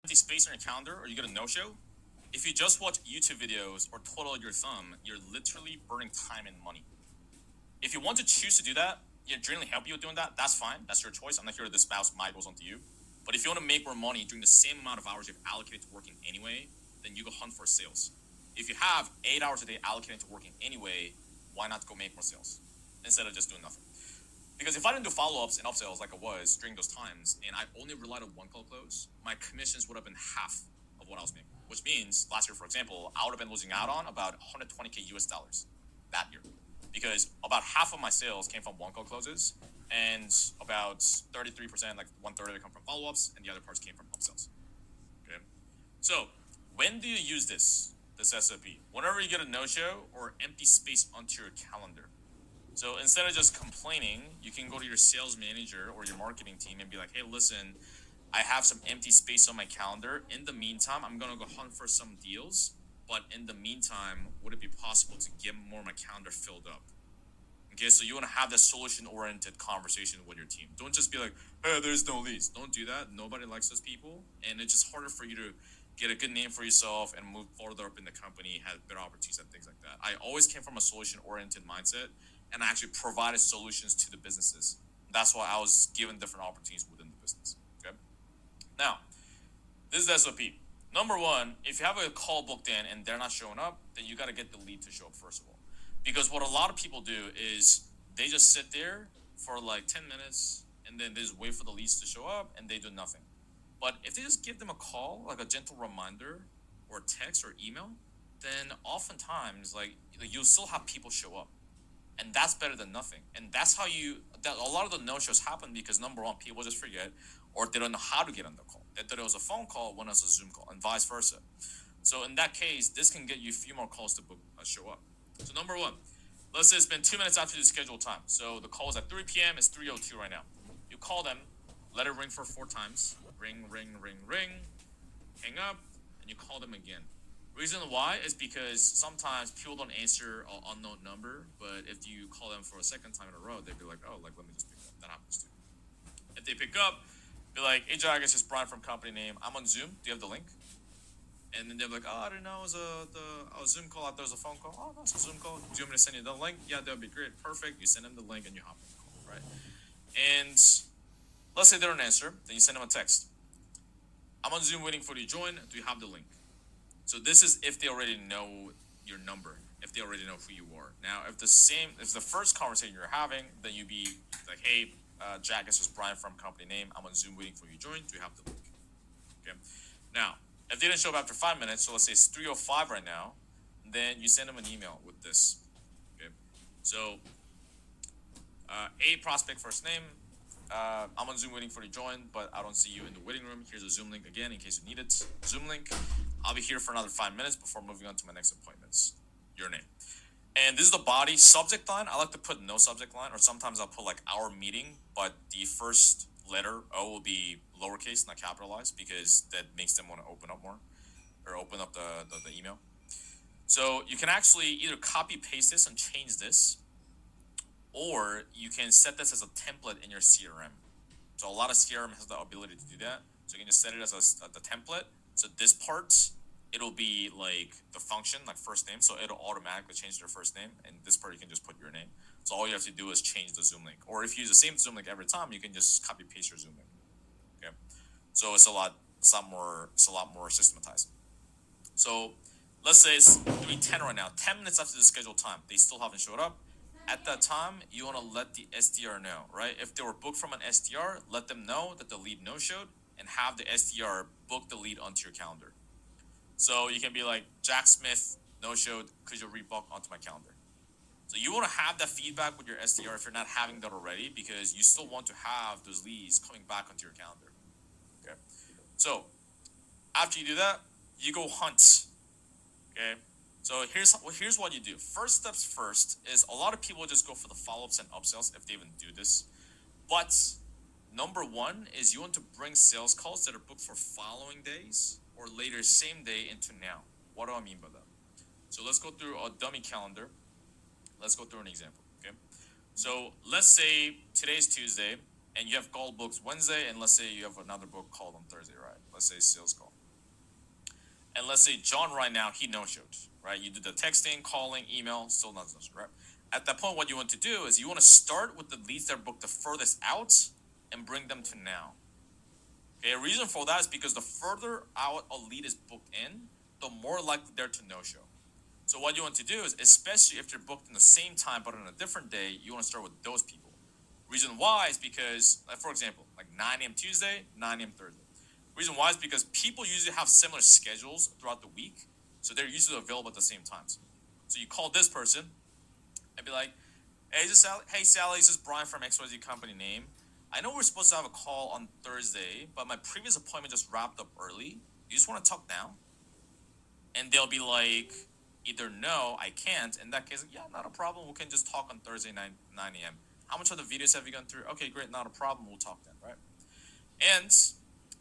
empty space on your calendar or you get a no-show, if you just watch YouTube videos or twiddle your thumb, you're literally burning time and money. If you want to choose to do that, you generally help you with doing that. That's fine. That's your choice. I'm not here to espouse my goals onto you. But if you want to make more money during the same amount of hours you've allocated to working anyway, then you go hunt for sales. If you have 8 hours a day allocated to working anyway, why not go make more sales instead of just doing nothing? Because if I didn't do follow-ups and upsells like I was during those times, and I only relied on one call close, my commissions would have been half of what I was making. Which means last year, for example, I would have been losing out on about 120K US dollars that year, because about half of my sales came from one call closes, and about 33%, like one third of it, come from follow-ups, and the other parts came from upsells. Okay, so when do you use this SOP? Whenever you get a no-show or empty space onto your calendar. So instead of just complaining, you can go to your sales manager or your marketing team and be like, hey, listen, I have some empty space on my calendar. In the meantime, I'm going to go hunt for some deals. But in the meantime, would it be possible to get more of my calendar filled up? Okay, so you want to have that solution-oriented conversation with your team. Don't just be like, hey, there's no leads. Don't do that. Nobody likes those people. And it's just harder for you to get a good name for yourself and move further up in the company, have better opportunities and things like that. I always came from a solution-oriented mindset, and I actually provided solutions to the businesses. That's why I was given different opportunities within the business. Okay. Now, this is the SOP. Number one, if you have a call booked in and they're not showing up, then you got to get the lead to show up first of all. Because what a lot of people do is they just sit there for like 10 minutes and then they just wait for the leads to show up and they do nothing. But if they just give them a call, like a gentle reminder or text or email, then oftentimes like you'll still have people show up, and that's better than nothing. And that's how that a lot of the no-shows happen because number one, people just forget, or they don't know how to get on the call. They thought it was a phone call when it's a Zoom call, and vice versa. So in that case, this can get you a few more calls to book show up. So number one, let's say it's been 2 minutes after the scheduled time. So the call is at 3 p.m. It's 3:02 right now. You call them, let it ring for 4 times. Ring, ring, ring, ring. Hang up, and you call them again. Reason why is because sometimes people don't answer an unknown number, but if you call them for a second time in a row, they'd be like, oh, like let me just pick up. That happens too. If they pick up, be like, hey Jack, it's just Brian from company name. I'm on Zoom. Do you have the link? And then they're like, oh, I don't know, it was a Zoom call. I thought it was a phone call. Oh, no, it's a Zoom call. Do you want me to send you the link? Yeah, that would be great. Perfect. You send them the link and you hop on the call, right? And let's say they don't answer, then you send them a text. I'm on Zoom waiting for you to join. Do you have the link? So this is if they already know your number, if they already know who you are. Now, if the first conversation you're having, then you'd be like, hey, Jack, this is Brian from company name. I'm on Zoom waiting for you to join. Do you have the link? Okay. Now, if they didn't show up after 5 minutes, so let's say it's 3:05 right now, then you send them an email with this. Okay. So, A prospect first name. I'm on Zoom waiting for you to join, but I don't see you in the waiting room. Here's a Zoom link again in case you need it. Zoom link. I'll be here for another 5 minutes before moving on to my next appointments. Your name. And this is the body subject line. I like to put no subject line, or sometimes I'll put like our meeting, but the first letter O will be lowercase, not capitalized, because that makes them want to open up more or open up the email. So you can actually either copy paste this and change this, or you can set this as a template in your CRM. So a lot of CRM has the ability to do that. So you can just set it as the template. So this part, it'll be like the function, like first name. So it'll automatically change their first name. And this part, you can just put your name. So all you have to do is change the Zoom link. Or if you use the same Zoom link every time, you can just copy paste your Zoom link. Okay. So it's a lot more systematized. So let's say it's 3:10 right now. 10 minutes after the scheduled time, they still haven't showed up. At that time, you want to let the SDR know, right? If they were booked from an SDR, let them know that the lead no-showed and have the SDR book the lead onto your calendar. So you can be like, Jack Smith no-showed, could you rebook onto my calendar? So you want to have that feedback with your SDR if you're not having that already, because you still want to have those leads coming back onto your calendar. Okay. So after you do that, you go hunt. Okay. So here's what you do. First steps first is a lot of people just go for the follow-ups and upsells if they even do this. But number one is you want to bring sales calls that are booked for following days or later same day into now. What do I mean by that? So let's go through a dummy calendar. Let's go through an example. Okay. So let's say today's Tuesday and you have call booked Wednesday, and let's say you have another book called on Thursday, right? Let's say sales call. And let's say John right now, he no-showed, right? You do the texting, calling, email, still not no-show, right? At that point, what you want to do is you want to start with the leads that are booked the furthest out and bring them to now. Okay, a reason for that is because the further out a lead is booked in, the more likely they're to no-show. So what you want to do is, especially if they're booked in the same time but on a different day, you want to start with those people. Reason why is because, like, for example, like 9 a.m. Tuesday, 9 a.m. Thursday. Reason why is because people usually have similar schedules throughout the week, so they're usually available at the same times. So you call this person and be like, "Hey, this Sally. Hey, Sally. This is Brian from XYZ company name. I know we're supposed to have a call on Thursday, but my previous appointment just wrapped up early. You just want to talk now?" And they'll be like, either no, I can't. In that case, yeah, not a problem. We can just talk on Thursday 9 a.m. How much of the videos have you gone through? Okay, great, not a problem. We'll talk then, right? And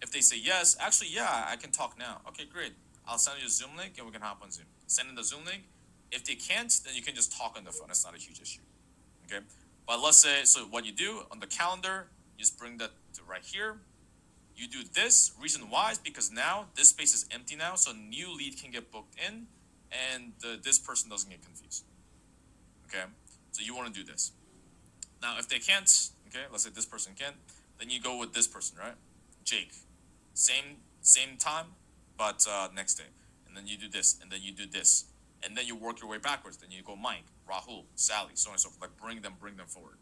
if they say yes, actually, yeah, I can talk now. Okay, great. I'll send you a Zoom link and we can hop on Zoom. Send in the Zoom link. If they can't, then you can just talk on the phone. It's not a huge issue. Okay? But let's say, so what you do on the calendar, you just bring that to right here. You do this. Reason why is because now this space is empty now, so a new lead can get booked in, and this person doesn't get confused. Okay? So you want to do this. Now, if they can't, okay, let's say this person can't, then you go with this person, right? Jake. Same time, but next day. And then you do this, and then you do this. And then you work your way backwards. Then you go Mike, Rahul, Sally, so on and so forth. Like bring them forward.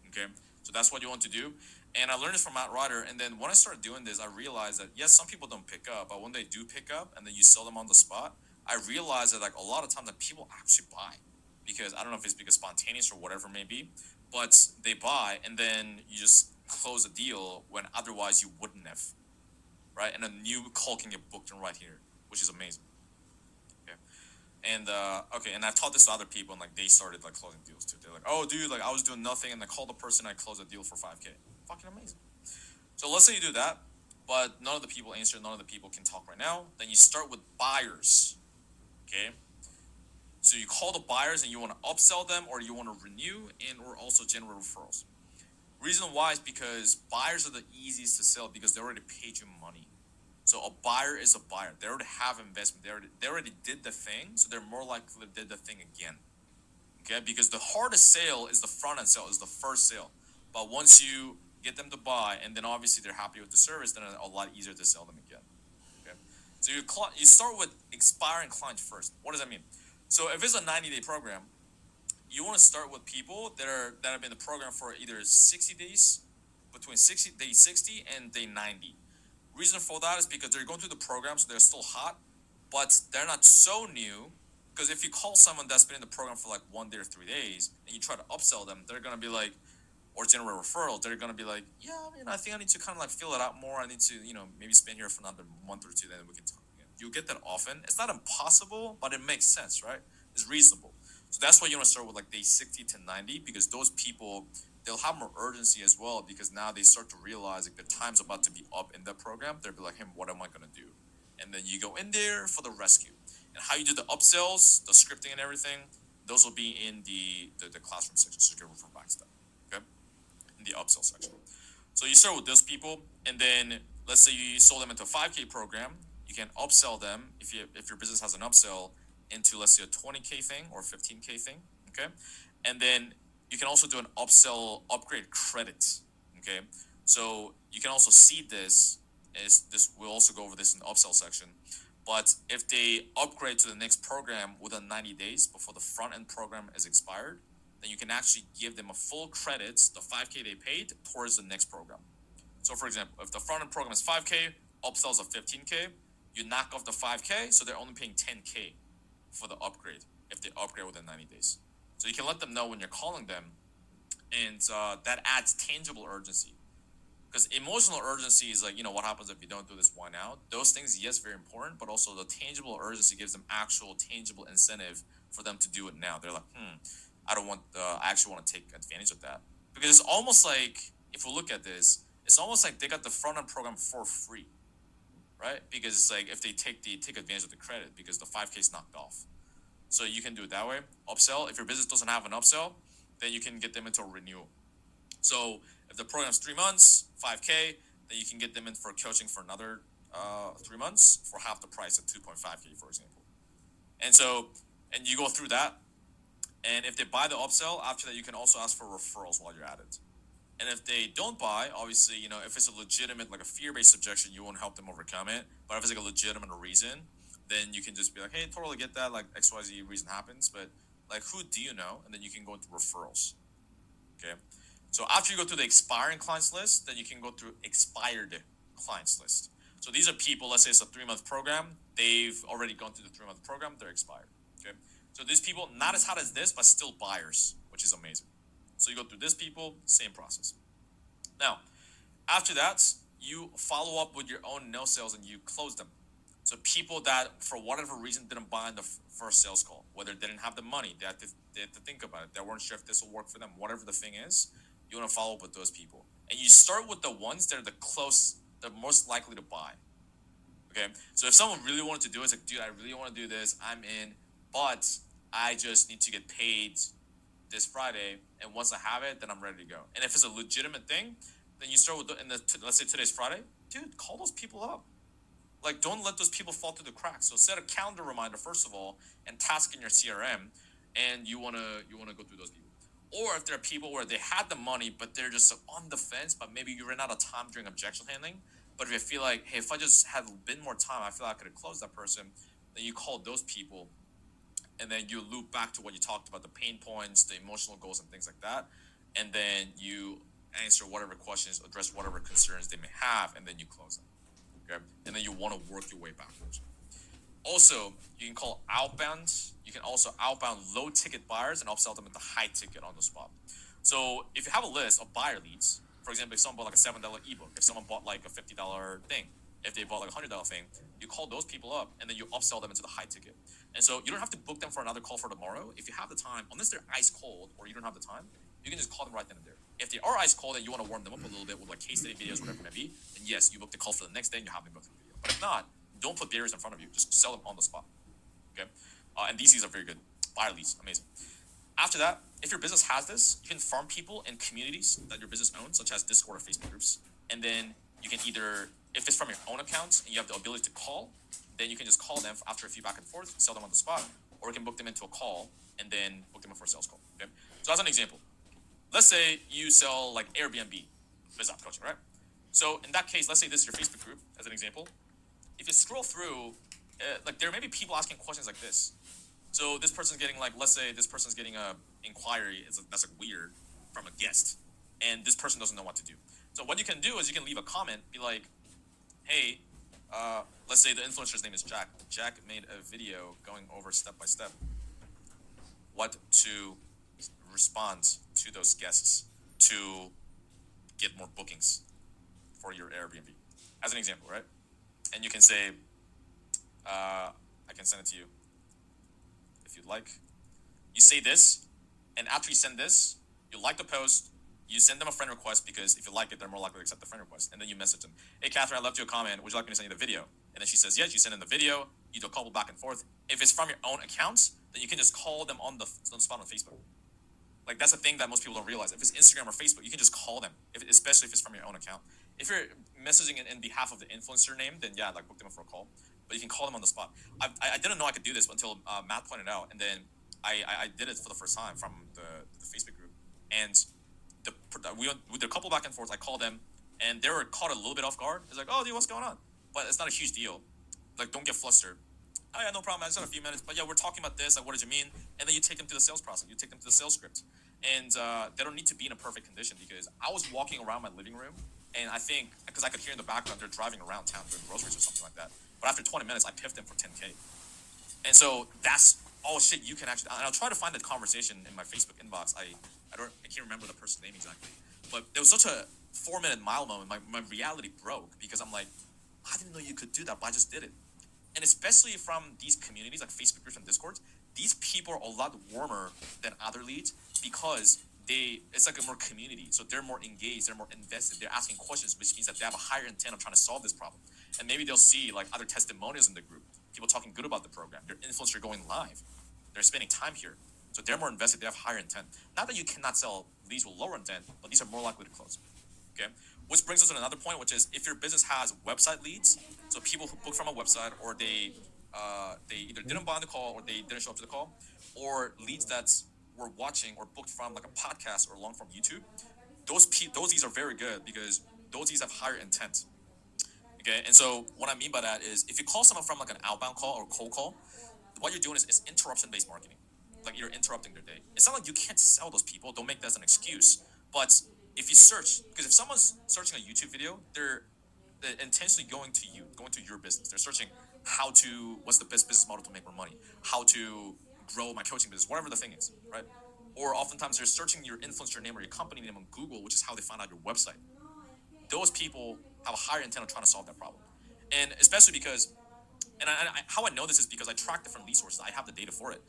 Okay? So that's what you want to do. And I learned this from Matt Ryder. And then when I started doing this, I realized that yes, some people don't pick up, but when they do pick up and then you sell them on the spot, I realized that like a lot of times that people actually buy. Because I don't know if it's because spontaneous or whatever it may be, but they buy and then you just close a deal when otherwise you wouldn't have. Right? And a new call can get booked in right here, which is amazing. Okay. And okay, and I've taught this to other people, and like they started like closing deals too. They're like, "Oh, dude, like I was doing nothing, and I called the person, and I closed a deal for 5K. Fucking amazing." So let's say you do that, but none of the people answer, none of the people can talk right now. Then you start with buyers. Okay. So you call the buyers, and you want to upsell them, or you want to renew, and or also generate referrals. Reason why is because buyers are the easiest to sell because they already paid you money. So a buyer is a buyer. They already have investment. They already did the thing, so they're more likely to did the thing again. Okay, because the hardest sale is the front end sale, is the first sale. But once you get them to buy, and then obviously they're happy with the service, then it's a lot easier to sell them again. Okay, so you start with expiring clients first. What does that mean? So if it's a 90-day program, you want to start with people that have been in the program for either 60 days, between day 60 and day 90. Reason for that is because they're going through the program, so they're still hot, but they're not so new. Because if you call someone that's been in the program for like 1 day or 3 days, and you try to upsell them, they're gonna be like, or generate referral, they're gonna be like, yeah, I think I need to kind of like fill it out more. I need to, maybe spend here for another month or two, then we can talk again. You get that often. It's not impossible, but it makes sense, right? It's reasonable. So that's why you want to start with like day 60 to 90, because those people, they'll have more urgency as well, because now they start to realize like the time's about to be up in the program. They'll be like, hey, what am I gonna do? And then you go in there for the rescue. And how you do the upsells, the scripting and everything, those will be in the classroom section, so you can refer back to that. Okay? In the upsell section. So you start with those people, and then let's say you sold them into a 5K program, you can upsell them if your business has an upsell into, let's say, a 20K thing or 15K thing. Okay? And then you can also do an upsell upgrade credit. Okay? So you can also see this is this, we'll also go over this in the upsell section. But if they upgrade to the next program within 90 days before the front end program is expired, then you can actually give them a full credits, the 5K they paid, towards the next program. So for example, if the front end program is 5K, upsells of 15K, you knock off the 5K, so they're only paying 10K for the upgrade if they upgrade within 90 days. So you can let them know when you're calling them, and that adds tangible urgency. Because emotional urgency is like, what happens if you don't do this, why now? Those things, yes, very important, but also the tangible urgency gives them actual tangible incentive for them to do it now. They're like, I actually want to take advantage of that. Because it's almost like, if we look at this, it's almost like they got the front end program for free, right? Because it's like if they take advantage of the credit because the 5K is knocked off. So you can do it that way. Upsell, if your business doesn't have an upsell, then you can get them into a renewal. So if the program's 3 months, 5K, then you can get them in for coaching for another 3 months for half the price at 2.5K, for example. And so, and you go through that, and if they buy the upsell, after that, you can also ask for referrals while you're at it. And if they don't buy, obviously, if it's a legitimate, like a fear-based objection, you won't help them overcome it. But if it's like a legitimate reason, then you can just be like, hey, totally get that, like XYZ reason happens, but like who do you know? And then you can go into referrals. Okay. So after you go through the expiring clients list, then you can go through expired clients list. So these are people, let's say it's a 3-month program, they've already gone through the 3-month program, they're expired. Okay. So these people, not as hot as this, but still buyers, which is amazing. So you go through this people, same process. Now, after that, you follow up with your own no sales and you close them. So people that, for whatever reason, didn't buy in the first sales call, whether they didn't have the money, they had to think about it, they weren't sure if this will work for them, whatever the thing is, you want to follow up with those people. And you start with the ones that are the most likely to buy. Okay, so if someone really wanted to do it, it's like, dude, I really want to do this, I'm in, but I just need to get paid this Friday, and once I have it, then I'm ready to go. And if it's a legitimate thing, then you start with, let's say today's Friday, dude, call those people up. Like, don't let those people fall through the cracks. So set a calendar reminder first of all, and task in your CRM, and you wanna go through those people. Or if there are people where they had the money, but they're just on the fence, but maybe you ran out of time during objection handling. But if you feel like, hey, if I just had a bit more time, I feel like I could have closed that person, then you call those people, and then you loop back to what you talked about, the pain points, the emotional goals, and things like that. And then you answer whatever questions, address whatever concerns they may have, and then you close them. Okay? And then you want to work your way backwards. Also, you can call outbound. You can also outbound low ticket buyers and upsell them at the high ticket on the spot. So if you have a list of buyer leads, for example, if someone bought like a $7 ebook, if someone bought like a $50 thing, if they bought like a $100 thing, you call those people up and then you upsell them into the high ticket. And so you don't have to book them for another call for tomorrow. If you have the time, unless they're ice cold or you don't have the time, you can just call them right then and there. If they are ice cold and you want to warm them up a little bit with like case study videos, whatever it may be, then yes, you book the call for the next day and you have them go through the video. But if not, don't put barriers in front of you. Just sell them on the spot. Okay? And these leads are very good. Buyer leads, amazing. After that, if your business has this, you can farm people in communities that your business owns, such as Discord or Facebook groups. And then you can either, if it's from your own account and you have the ability to call, then you can just call them after a few back and forth, sell them on the spot, or you can book them into a call and then book them in for a sales call. Okay? So as an example, let's say you sell like Airbnb business coaching, right? So in that case, let's say this is your Facebook group as an example. If you scroll through, like there may be people asking questions like this. So this person's getting like, let's say this person's getting a inquiry, that's like weird, from a guest, and this person doesn't know what to do. So what you can do is you can leave a comment, be like, hey, let's say the influencer's name is Jack. Jack made a video going over step by step what to respond to those guests to get more bookings for your Airbnb, as an example, right? And you can say, I can send it to you if you'd like. You say this, and after you send this, you like the post, you send them a friend request because if you like it, they're more likely to accept the friend request. And then you message them, hey, Catherine, I left you a comment. Would you like me to send you the video? And then she says, yes, you send in the video. You do a couple back and forth. If it's from your own account, then you can just call them on the spot on Facebook. Like, that's a thing that most people don't realize. If it's Instagram or Facebook, you can just call them, especially if it's from your own account. If you're messaging in behalf of the influencer name, then yeah, like book them up for a call. But you can call them on the spot. I didn't know I could do this until Matt pointed out, and then I did it for the first time from the Facebook group. And we did a couple back and forth. I called them, and they were caught a little bit off guard. It's like, oh, dude, what's going on? But it's not a huge deal. Like, don't get flustered. Oh, yeah, no problem. I just had a few minutes. But yeah, we're talking about this. Like, what did you mean? And then you take them to the sales process. You take them to the sales script. And they don't need to be in a perfect condition because I was walking around my living room, and I think, because I could hear in the background, they're driving around town doing groceries or something like that. But after 20 minutes, I piffed them for 10K. And so that's, oh shit, you can actually, and I'll try to find that conversation in my Facebook inbox. I can't remember the person's name exactly. But there was such a 4-minute mile moment. My reality broke because I'm like, I didn't know you could do that, but I just did it. And especially from these communities like Facebook groups and Discords, these people are a lot warmer than other leads because it's like a more community. So they're more engaged, they're more invested, they're asking questions, which means that they have a higher intent of trying to solve this problem. And maybe they'll see like other testimonials in the group, people talking good about the program, their influencer going live, they're spending time here. So they're more invested, they have higher intent. Not that you cannot sell leads with lower intent, but these are more likely to close. Okay? Which brings us to another point, which is if your business has website leads, so people who book from a website, or they either didn't buy on the call or they didn't show up to the call, or leads that were watching or booked from like a podcast or long form YouTube. Those leads are very good because those leads have higher intent. Okay, and so what I mean by that is if you call someone from like an outbound call or cold call, what you're doing is interruption based marketing. Like you're interrupting their day. It's not like you can't sell those people. Don't make that as an excuse. But if you search, because if someone's searching a YouTube video, they're intentionally going to you, going to your business. They're searching what's the best business model to make more money, how to grow my coaching business, whatever the thing is, right? Or oftentimes they're searching your influencer name or your company name on Google, which is how they find out your website. Those people have a higher intent of trying to solve that problem. And especially because, how I know this is because I track different lead sources. I have the data for it.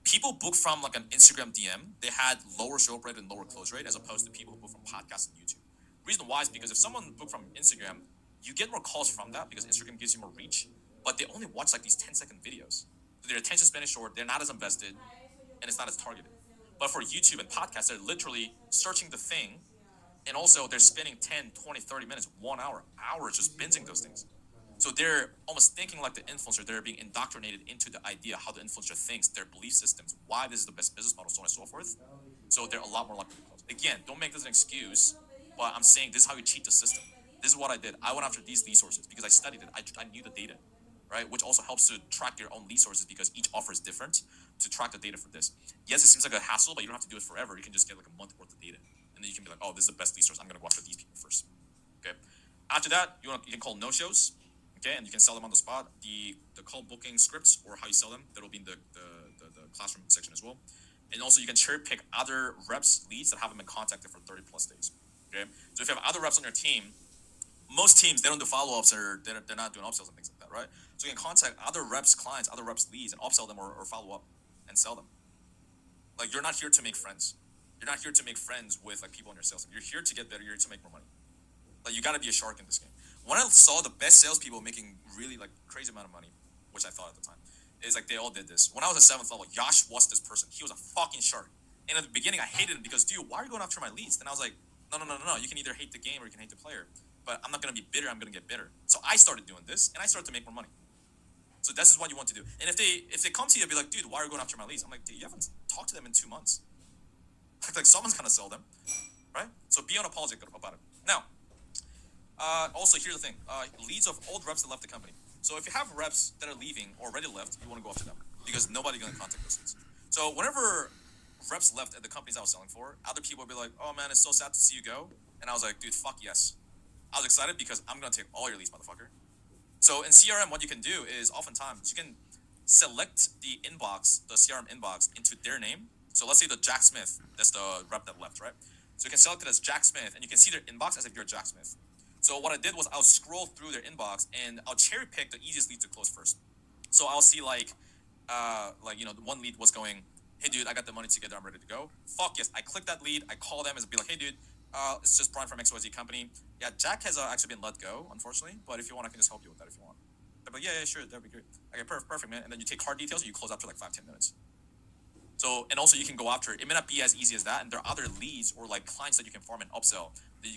People book from like an Instagram DM, they had lower show up rate and lower close rate as opposed to people who book from podcasts and YouTube. Reason why is because if someone booked from Instagram, you get more calls from that because Instagram gives you more reach, but they only watch like these 10-second videos. So their attention span is short, they're not as invested, and it's not as targeted. But for YouTube and podcasts, they're literally searching the thing, and also they're spending 10, 20, 30 minutes, 1 hour, hours just binging those things. So they're almost thinking like the influencer. They're being indoctrinated into the idea how the influencer thinks, their belief systems, why this is the best business model, so on and so forth. So they're a lot more likely to close. Again, don't make this an excuse, but I'm saying this is how you cheat the system. This is what I did. I went after these lead sources because I studied it. I knew the data, right? Which also helps to track your own lead sources because each offer is different to track the data for this. Yes, it seems like a hassle, but you don't have to do it forever. You can just get like a month worth of data. And then you can be like, oh, this is the best lead source. I'm going to go after these people first. Okay. After that, you can call no-shows. Okay, and you can sell them on the spot. The call booking scripts or how you sell them, that'll be in the classroom section as well. And also you can cherry pick other reps leads that haven't been contacted for 30 plus days. Okay, so if you have other reps on your team, most teams they don't do follow-ups or they're not doing upsells and things like that, right? So you can contact other reps clients, other reps leads and upsell them or follow up and sell them. Like you're not here to make friends. You're not here to make friends with like people on your sales team. You're here to get better. You're here to make more money. Like you got to be a shark in this game. When I saw the best salespeople making really like crazy amount of money, which I thought at the time, is like they all did this. When I was at 7th level, Yash was this person. He was a fucking shark. And at the beginning, I hated him because, dude, why are you going after my leads? Then I was like, no. You can either hate the game or you can hate the player. But I'm not gonna be bitter. I'm gonna get better. So I started doing this, and I started to make more money. So this is what you want to do. And if they come to you and be like, dude, why are you going after my leads? I'm like, dude, you haven't talked to them in 2 months. Like someone's gonna sell them, right? So be unapologetic about it. Now, also, here's the thing. Leads of old reps that left the company. So if you have reps that are leaving or already left, you want to go after them because nobody's going to contact those leads. So whenever reps left at the companies I was selling for, other people would be like, oh man, it's so sad to see you go. And I was like, dude, fuck yes. I was excited because I'm going to take all your leads, motherfucker. So in CRM, what you can do is oftentimes you can select the inbox, the CRM inbox into their name. So let's say the Jack Smith, that's the rep that left, right? So you can select it as Jack Smith and you can see their inbox as if you're Jack Smith. So what I did was I'll scroll through their inbox and I'll cherry pick the easiest lead to close first. So I'll see like the one lead was going, hey dude, I got the money together, I'm ready to go. Fuck yes, I click that lead, I call them and be like, hey dude, it's just Brian from XYZ company. Yeah, Jack has actually been let go, unfortunately, but if you want, I can just help you with that if you want. They're like, yeah, sure, that'd be great. Okay, perfect, man. And then you take card details and you close after like 5-10 minutes. So, and also you can go after it. It may not be as easy as that, and there are other leads or like clients that you can farm and upsell.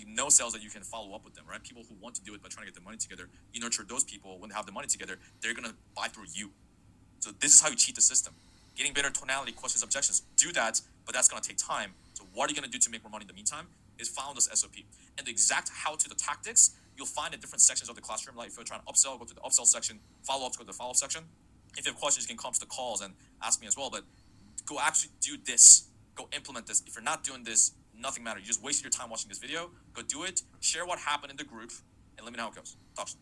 No sales that you can follow up with them, right? People who want to do it by trying to get the money together. You nurture those people. When they have the money together, they're gonna buy through you. So this is how you cheat the system. Getting better tonality, questions, objections. Do that, but that's gonna take time. So what are you gonna do to make more money in the meantime? Is follow this SOP. And the exact how to, the tactics, you'll find in different sections of the classroom. Like if you're trying to upsell, go to the upsell section. Follow-ups, go to the follow-up section. If you have questions, you can come to the calls and ask me as well. But go actually do this. Go implement this. If you're not doing this, nothing matters. You just wasted your time watching this video. Go do it. Share what happened in the group, and let me know how it goes. Talk soon.